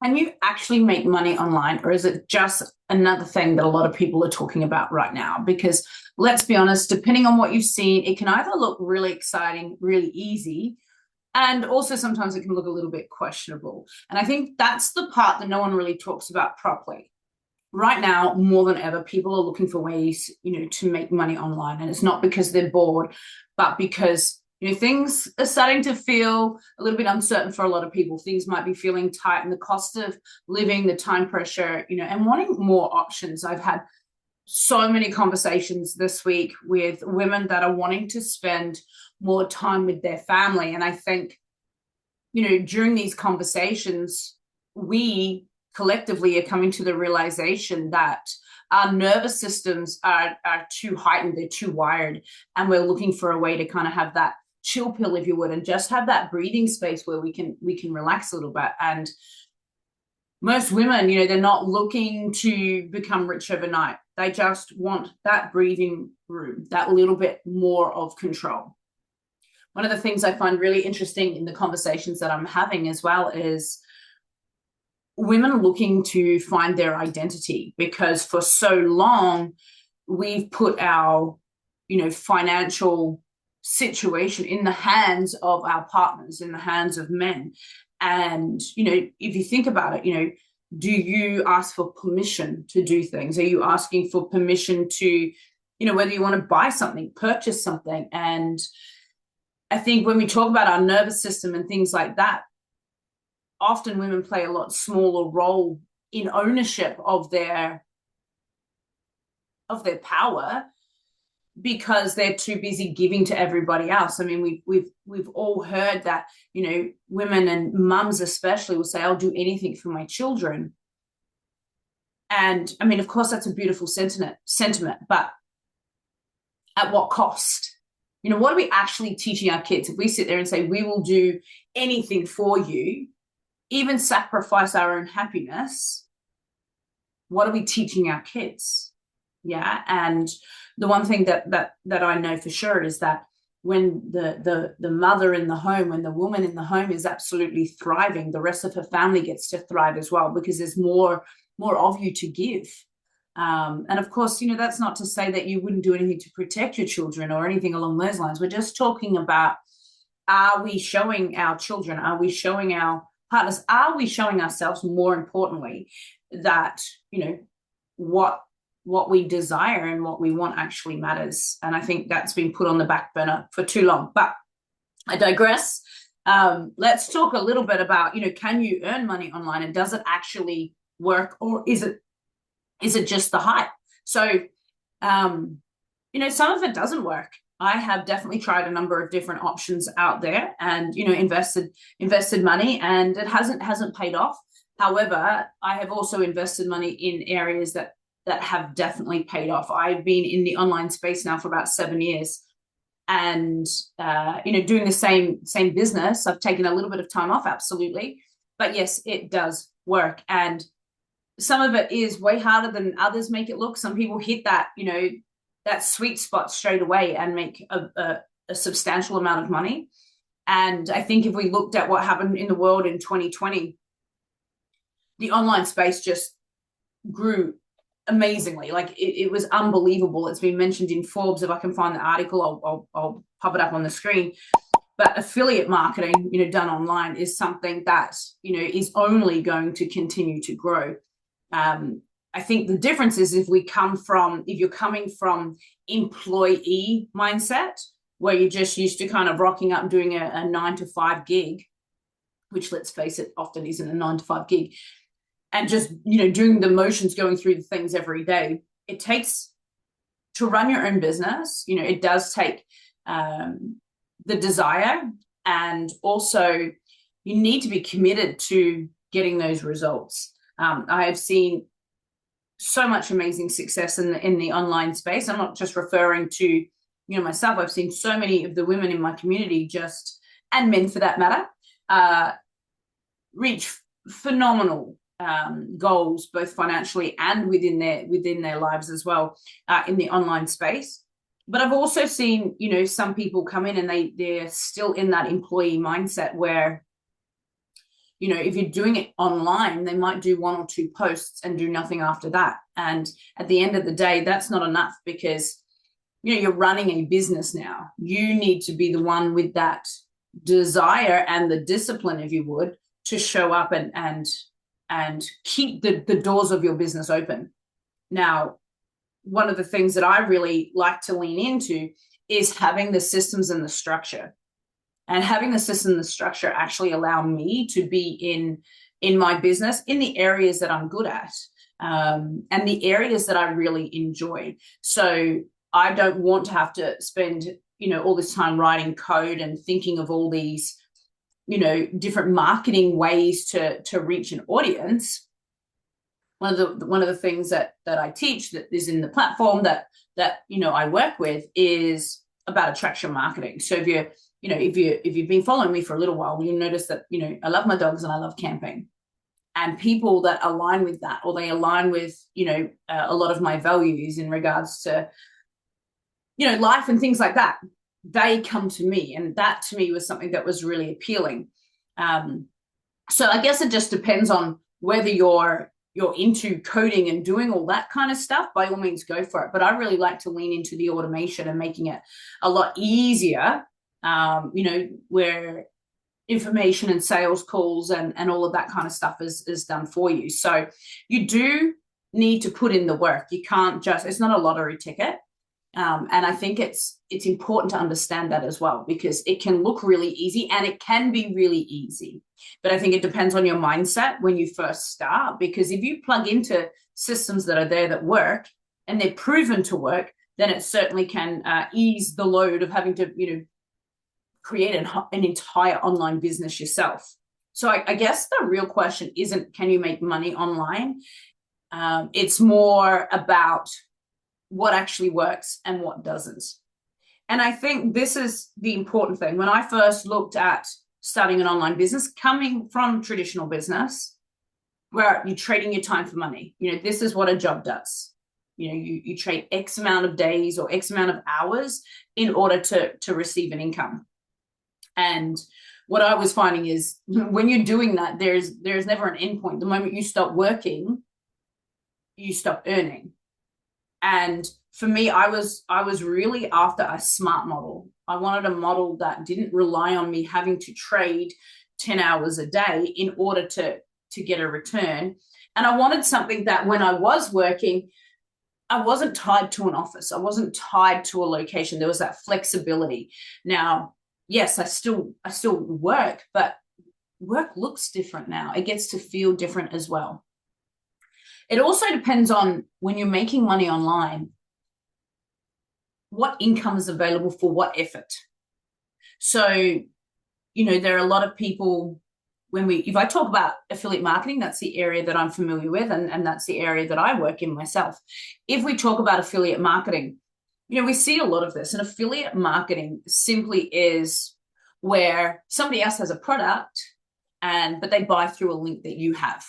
Can you actually make money online, or is it just another thing that a lot of people are talking about right now? Because let's be honest, depending on what you've seen, it can either look really exciting, really easy, and also sometimes it can look a little bit questionable. And I think that's the part that no one really talks about properly. Right now, more than ever, people are looking for ways, to make money online. And it's not because they're bored, but because, things are starting to feel a little bit uncertain for a lot of people. Things might be feeling tight, and the cost of living, the time pressure, and wanting more options. I've had so many conversations this week with women that are wanting to spend more time with their family. And I think, during these conversations, we collectively are coming to the realization that our nervous systems are too heightened, they're too wired, and we're looking for a way to kind of have that chill pill, if you would, and just have that breathing space where we can relax a little bit. And most women, they're not looking to become rich overnight. They just want that breathing room, that little bit more of control. One of the things I find really interesting in the conversations that I'm having as well is women looking to find their identity, because for so long we've put our financial situation in the hands of our partners, in the hands of men. And if you think about it, do you ask for permission to do things? Are you asking for permission to whether you want to buy something, purchase something? And I think when we talk about our nervous system and things like that, often women play a lot smaller role in ownership of their power, because they're too busy giving to everybody else. I mean, we've all heard that, women and mums especially will say, I'll do anything for my children. And I mean, of course, that's a beautiful sentiment, but at what cost? What are we actually teaching our kids? If we sit there and say, we will do anything for you, even sacrifice our own happiness, what are we teaching our kids? Yeah. And the one thing that I know for sure is that when the mother in the home, when the woman in the home is absolutely thriving, the rest of her family gets to thrive as well, because there's more of you to give. And of course, that's not to say that you wouldn't do anything to protect your children or anything along those lines. We're just talking about, are we showing our children, are we showing our partners, are we showing ourselves, more importantly, that what we desire and what we want actually matters? And I think that's been put on the back burner for too long. But I digress. Let's talk a little bit about, can you earn money online, and does it actually work, or is it just the hype? So some of it doesn't work. I have definitely tried a number of different options out there, and invested money, and it hasn't paid off. However, I have also invested money in areas that have definitely paid off. I've been in the online space now for about 7 years, and doing the same business. I've taken a little bit of time off, absolutely, but yes, it does work. And some of it is way harder than others make it look. Some people hit that that sweet spot straight away and make a substantial amount of money. And I think if we looked at what happened in the world in 2020, the online space just grew amazingly. Like it was unbelievable. It's been mentioned in Forbes. If I can find the article, I'll pop it up on the screen. But affiliate marketing, done online, is something that, is only going to continue to grow. I think the difference is if you're coming from employee mindset, where you're just used to kind of rocking up and doing a 9-to-5 gig, which, let's face it, often isn't a 9-to-5 gig, and just, doing the motions, going through the things every day. It takes, to run your own business, it does take the desire, and also you need to be committed to getting those results. I have seen so much amazing success in the online space. I'm not just referring to myself. I've seen so many of the women in my community, and men for that matter, reach phenomenal goals, both financially and within their lives as well, in the online space. But I've also seen some people come in and they're still in that employee mindset, where if you're doing it online, they might do 1 or 2 posts and do nothing after that. And at the end of the day, that's not enough, because you're running a business now. You need to be the one with that desire and the discipline, if you would, to show up and keep the doors of your business open. Now, one of the things that I really like to lean into is having the systems and the structure. And having the system and the structure actually allow me to be in my business in the areas that I'm good at, and the areas that I really enjoy. So I don't want to have to spend, all this time writing code and thinking of all these, different marketing ways to reach an audience. One of the things that I teach that is in the platform that I work with is about attraction marketing. So if you've been following me for a little while, you'll notice that I love my dogs and I love camping. And people that align with that, or they align with a lot of my values in regards to life and things like that, they come to me, and that to me was something that was really appealing. So I guess it just depends on whether you're into coding and doing all that kind of stuff. By all means, go for it. But I really like to lean into the automation and making it a lot easier, where information and sales calls and all of that kind of stuff is done for you. So you do need to put in the work. You can't it's not a lottery ticket. And I think it's important to understand that as well, because it can look really easy, and it can be really easy. But I think it depends on your mindset when you first start, because if you plug into systems that are there that work and they're proven to work, then it certainly can ease the load of having to, create an entire online business yourself. So I guess the real question isn't, can you make money online? It's more about what actually works and what doesn't. And I think this is the important thing. When I first looked at starting an online business, coming from traditional business, where you're trading your time for money, this is what a job does. You trade X amount of days or X amount of hours in order to receive an income. And what I was finding is when you're doing that, there's never an end point. The moment you stop working, you stop earning. And for me, I was really after a smart model. I wanted a model that didn't rely on me having to trade 10 hours a day in order to get a return. And I wanted something that when I was working, I wasn't tied to an office. I wasn't tied to a location. There was that flexibility. Now, yes, I still work, but work looks different now. It gets to feel different as well. It also depends on, when you're making money online, what income is available for what effort. So, there are a lot of people, if I talk about affiliate marketing, that's the area that I'm familiar with, and that's the area that I work in myself. If we talk about affiliate marketing, we see a lot of this, and affiliate marketing simply is where somebody else has a product, but they buy through a link that you have.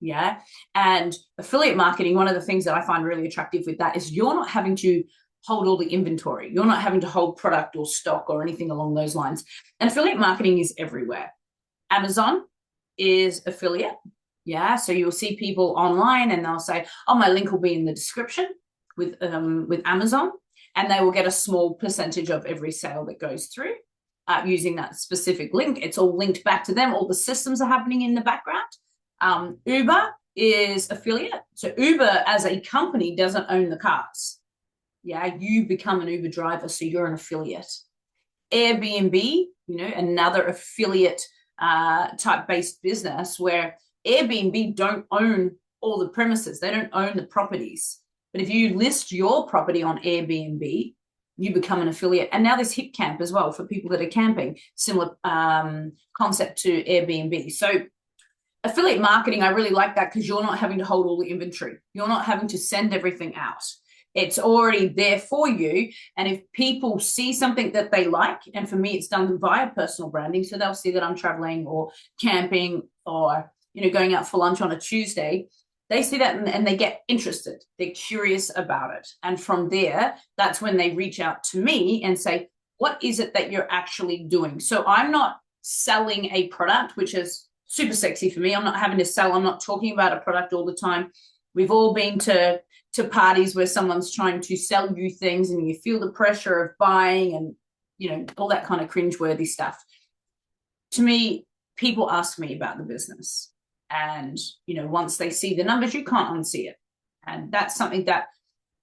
Yeah. And affiliate marketing, one of the things that I find really attractive with that is you're not having to hold all the inventory. You're not having to hold product or stock or anything along those lines. And affiliate marketing is everywhere. Amazon is affiliate. Yeah. So you'll see people online and they'll say, oh, my link will be in the description with Amazon, and they will get a small percentage of every sale that goes through using that specific link. It's all linked back to them. All the systems are happening in the background. Uber is affiliate. So Uber as a company doesn't own the cars. Yeah, you become an Uber driver, so you're an affiliate. Airbnb, another affiliate type based business, where Airbnb don't own all the premises. They don't own the properties. But if you list your property on Airbnb, you become an affiliate. And now there's Hip Camp as well for people that are camping, similar concept to Airbnb. So affiliate marketing, I really like that, because you're not having to hold all the inventory. You're not having to send everything out. It's already there for you. And if people see something that they like, and for me, it's done via personal branding. So they'll see that I'm traveling or camping or, going out for lunch on a Tuesday. They see that and they get interested. They're curious about it. And from there, that's when they reach out to me and say, what is it that you're actually doing? So I'm not selling a product, which is super sexy for me. I'm not having to sell. I'm not talking about a product all the time. We've all been to parties where someone's trying to sell you things and you feel the pressure of buying and, you know, all that kind of cringeworthy stuff. To me, people ask me about the business. And, you know, once they see the numbers, you can't unsee it. And that's something that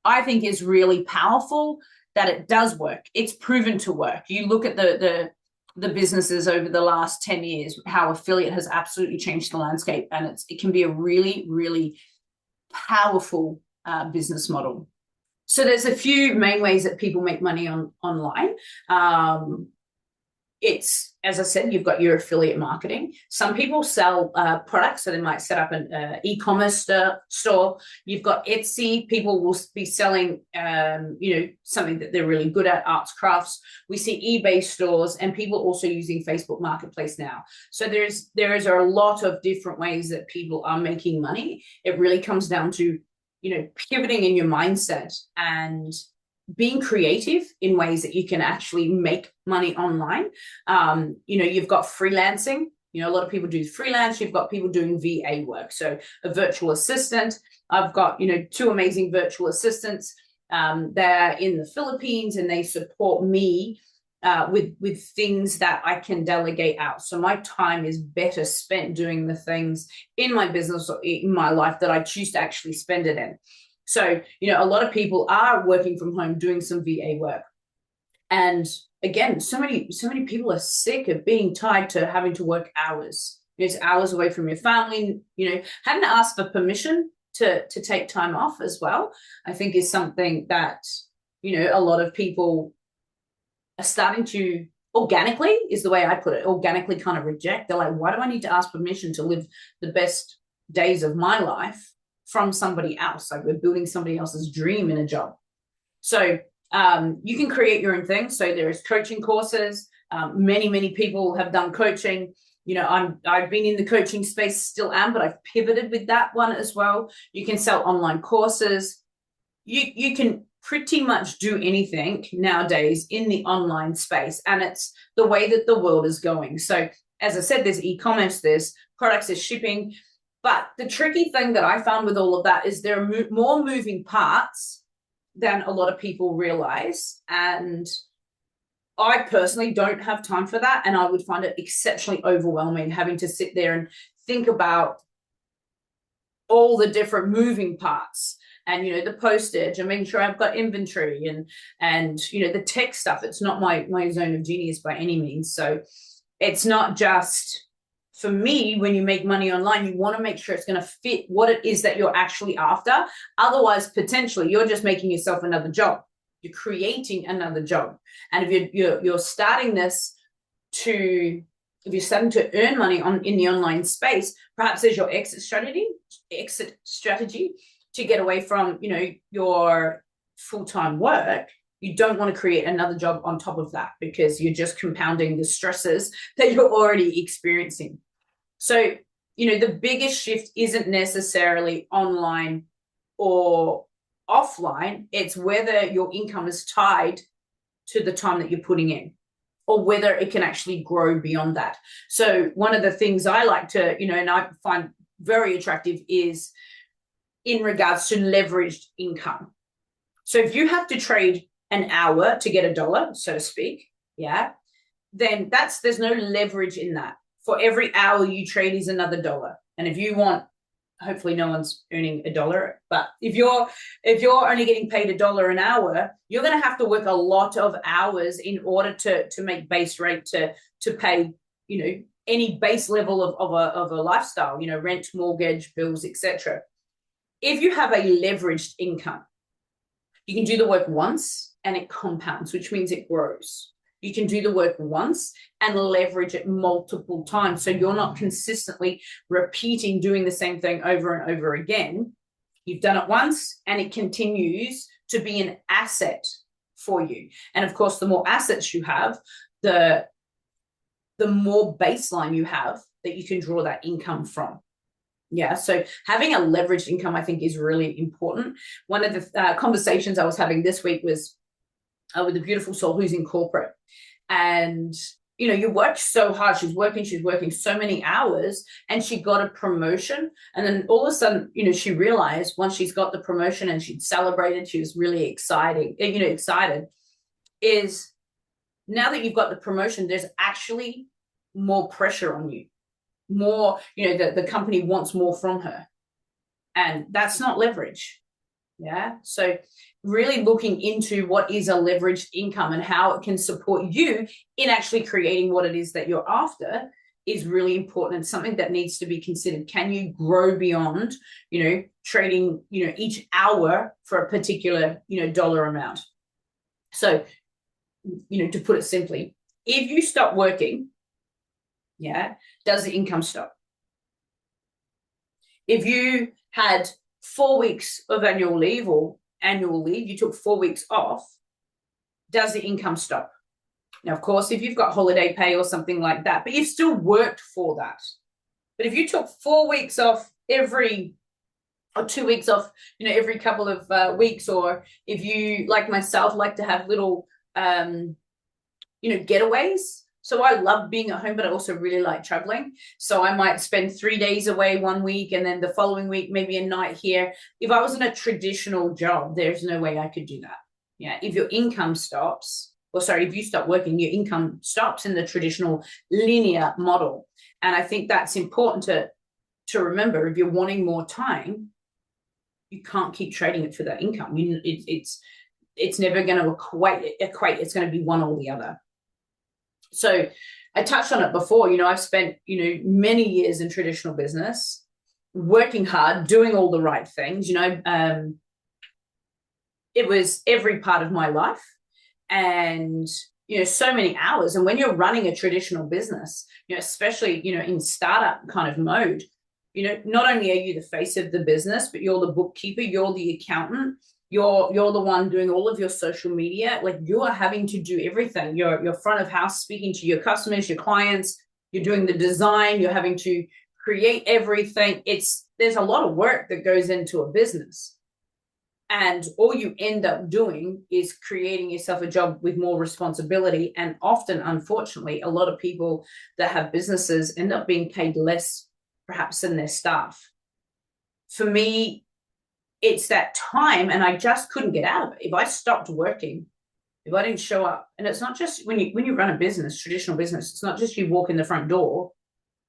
I think is really powerful, that it does work. It's proven to work. You look at the businesses over the last 10 years, how affiliate has absolutely changed the landscape. And it can be a really, really powerful business model. So there's a few main ways that people make money online. It's, as I said, you've got your affiliate marketing. Some people sell products, so they might set up an e-commerce store. You've got Etsy. People will be selling, you know, something that they're really good at, arts, crafts. We see eBay stores, and people also using Facebook Marketplace now. So there is a lot of different ways that people are making money. It really comes down to, you know, pivoting in your mindset and being creative in ways that you can actually make money online. You know, you've got freelancing. You know, a lot of people do freelance. You've got people doing VA work. So a virtual assistant. I've got, you know, 2 amazing virtual assistants. They're in the Philippines and they support me with things that I can delegate out. So my time is better spent doing the things in my business or in my life that I choose to actually spend it in. So, you know, a lot of people are working from home doing some VA work. And again, so many people are sick of being tied to having to work hours. It's hours away from your family, you know, having to ask for permission to take time off as well, I think is something that, you know, a lot of people are starting to organically, is the way I put it, organically kind of reject. They're like, why do I need to ask permission to live the best days of my life from somebody else? Like, we're building somebody else's dream in a job. So you can create your own thing. So there is coaching courses. Many people have done coaching. You know, I've been in the coaching space, still am, but I've pivoted with that one as well. You can sell online courses. You can pretty much do anything nowadays in the online space, and it's the way that the world is going. So as I said, there's e-commerce, there's products, there's shipping. But the tricky thing that I found with all of that is there are more moving parts than a lot of people realize. And I personally don't have time for that. And I would find it exceptionally overwhelming having to sit there and think about all the different moving parts and, you know, the postage and making sure I've got inventory and, you know, the tech stuff. It's not my zone of genius by any means. So it's not just, for me, when you make money online, you want to make sure it's going to fit what it is that you're actually after. Otherwise, potentially, you're just making yourself another job. You're creating another job. And if you're starting this to, if you're starting to earn money in the online space, perhaps there's your exit strategy to get away from, you know, your full-time work. You don't want to create another job on top of that, because you're just compounding the stresses that you're already experiencing. So, you know, the biggest shift isn't necessarily online or offline. It's whether your income is tied to the time that you're putting in, or whether it can actually grow beyond that. So one of the things I like to, you know, and I find very attractive is in regards to leveraged income. So if you have to trade an hour to get $1, so to speak, yeah, then there's no leverage in that. For every hour you trade is another $1. And if you want, hopefully no one's earning $1, but if you're only getting paid $1 an hour, you're going to have to work a lot of hours in order to make base rate to pay, you know, any base level of a lifestyle, you know, rent, mortgage, bills, etc. If you have a leveraged income, you can do the work once and it compounds, which means it grows. You can do the work once and leverage it multiple times. So you're not consistently repeating doing the same thing over and over again. You've done it once and it continues to be an asset for you. And of course, the more assets you have, the more baseline you have that you can draw that income from. Yeah, so having a leveraged income, I think, is really important. One of the conversations I was having this week was with a beautiful soul who's in corporate. And you worked so hard. She's working so many hours, and she got a promotion. And then all of a sudden, she realized once she's got the promotion and she'd celebrated, she was really excited, is now that you've got the promotion, there's actually more pressure on you. More, the company wants more from her. And that's not leverage. Yeah. So really looking into what is a leveraged income and how it can support you in actually creating what it is that you're after is really important. It's something that needs to be considered. Can you grow beyond, trading, each hour for a particular, dollar amount? So, to put it simply, if you stop working, does the income stop? If you had 4 weeks of annual leave, you took 4 weeks off, does the income stop? Now, of course, if you've got holiday pay or something like that, but you've still worked for that. But if you took 4 weeks off or 2 weeks off, every couple of weeks, or if you, like myself, like to have little, getaways. So I love being at home, but I also really like traveling. So I might spend 3 days away 1 week, and then the following week, maybe a night here. If I was in a traditional job, there's no way I could do that. Yeah. If your income stops, if you stop working, your income stops in the traditional linear model. And I think that's important to remember. If you're wanting more time, you can't keep trading it for that income. It's never going to equate. It's going to be one or the other. So I touched on it before, I've spent, many years in traditional business, working hard, doing all the right things, it was every part of my life, and, so many hours. And when you're running a traditional business, especially, in startup kind of mode, not only are you the face of the business, but you're the bookkeeper, you're the accountant, you're the one doing all of your social media. Like, you are having to do everything. You're front of house, speaking to your customers, your clients, you're doing the design, you're having to create everything. There's a lot of work that goes into a business. And all you end up doing is creating yourself a job with more responsibility. And often, unfortunately, a lot of people that have businesses end up being paid less, perhaps, than their staff. For me, it's that time, and I just couldn't get out of it. If I stopped working, if I didn't show up, and it's not just when you run a business, traditional business, it's not just you walk in the front door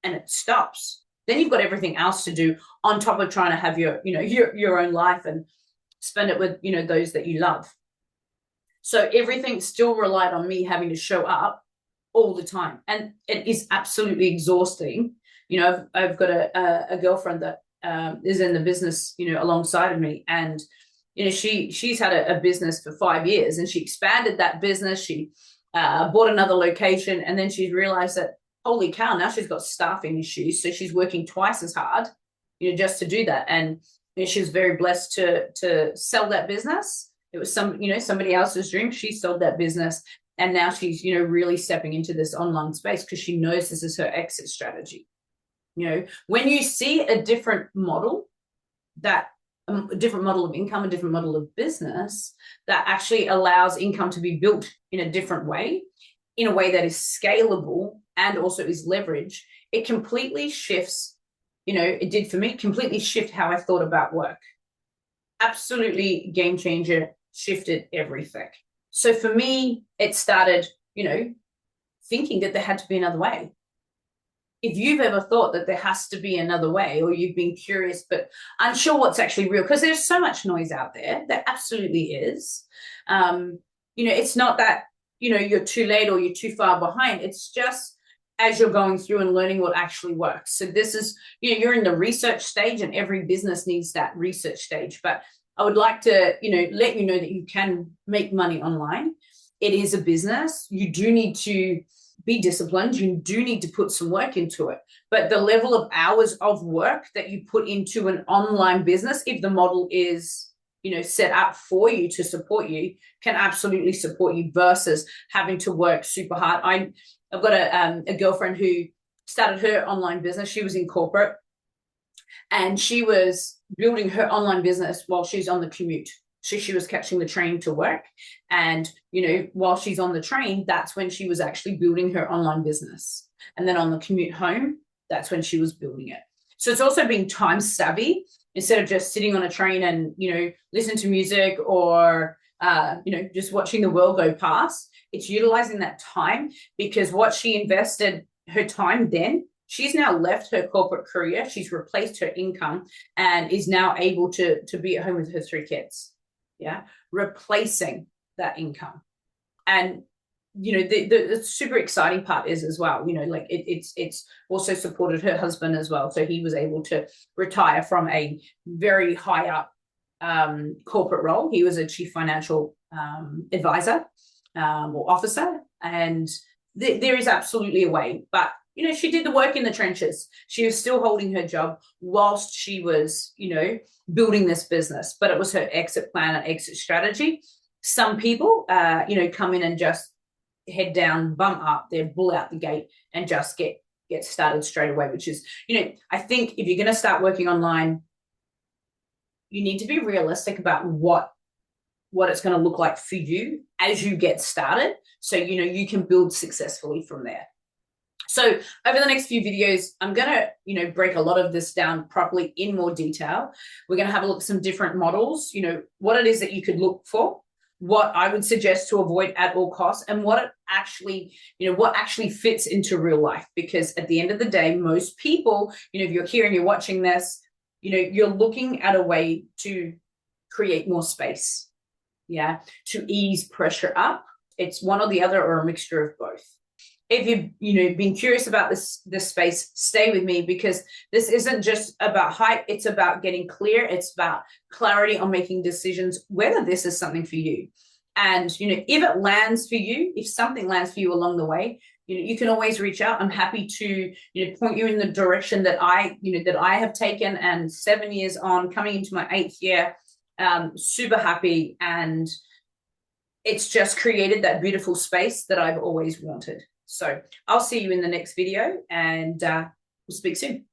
and it stops. Then you've got everything else to do on top of trying to have your own life and spend it with, those that you love. So everything still relied on me having to show up all the time. And it is absolutely exhausting. I've got a girlfriend that is in the business, alongside of me. And, she's had a business for 5 years, and she expanded that business. She bought another location, and then she realized that, holy cow, now she's got staffing issues. So she's working twice as hard, just to do that. And she was very blessed to sell that business. It was somebody else's dream. She sold that business, and now she's, really stepping into this online space because she knows this is her exit strategy. When you see a different model, a different model of income, a different model of business that actually allows income to be built in a different way, in a way that is scalable and also is leverage, it completely shifts, it did for me, completely shift how I thought about work. Absolutely game changer, shifted everything. So for me, it started, thinking that there had to be another way. If you've ever thought that there has to be another way, or you've been curious but unsure what's actually real, because there's so much noise out there, there absolutely is. It's not that, you're too late or you're too far behind. It's just as you're going through and learning what actually works. So this is, you're in the research stage, and every business needs that research stage. But I would like to, let you know that you can make money online. It is a business. You do need to be disciplined. You do need to put some work into it. But the level of hours of work that you put into an online business, if the model is, set up for you to support you, can absolutely support you versus having to work super hard. I've got a girlfriend who started her online business. She was in corporate, and she was building her online business while she's on the commute. So she was catching the train to work. And, while she's on the train, that's when she was actually building her online business. And then on the commute home, that's when she was building it. So it's also being time savvy instead of just sitting on a train and, listen to music or, just watching the world go past. It's utilizing that time, because what she invested her time then, she's now left her corporate career. She's replaced her income and is now able to be at home with her 3 kids. Yeah. Replacing that income. And, the super exciting part is as well, like it's also supported her husband as well. So he was able to retire from a very high up corporate role. He was a chief financial advisor or officer. And there is absolutely a way, but she did the work in the trenches. She was still holding her job whilst she was, building this business, but it was her exit plan and exit strategy. Some people, come in and just head down, bum up, they're bull out the gate and just get started straight away, which is, I think if you're going to start working online, you need to be realistic about what it's going to look like for you as you get started. So, you can build successfully from there. So over the next few videos, I'm going to, break a lot of this down properly in more detail. We're going to have a look at some different models, what it is that you could look for, what I would suggest to avoid at all costs, and what actually fits into real life. Because at the end of the day, most people, if you're here and you're watching this, you're looking at a way to create more space, to ease pressure up. It's one or the other, or a mixture of both. If you've been curious about this space, stay with me, because this isn't just about hype. It's about getting clear. It's about clarity on making decisions, whether this is something for you. And, if it lands for you, if something lands for you along the way, you can always reach out. I'm happy to, point you in the direction that I have taken. And 7 years on, coming into my 8th year, super happy. And it's just created that beautiful space that I've always wanted. So I'll see you in the next video, and we'll speak soon.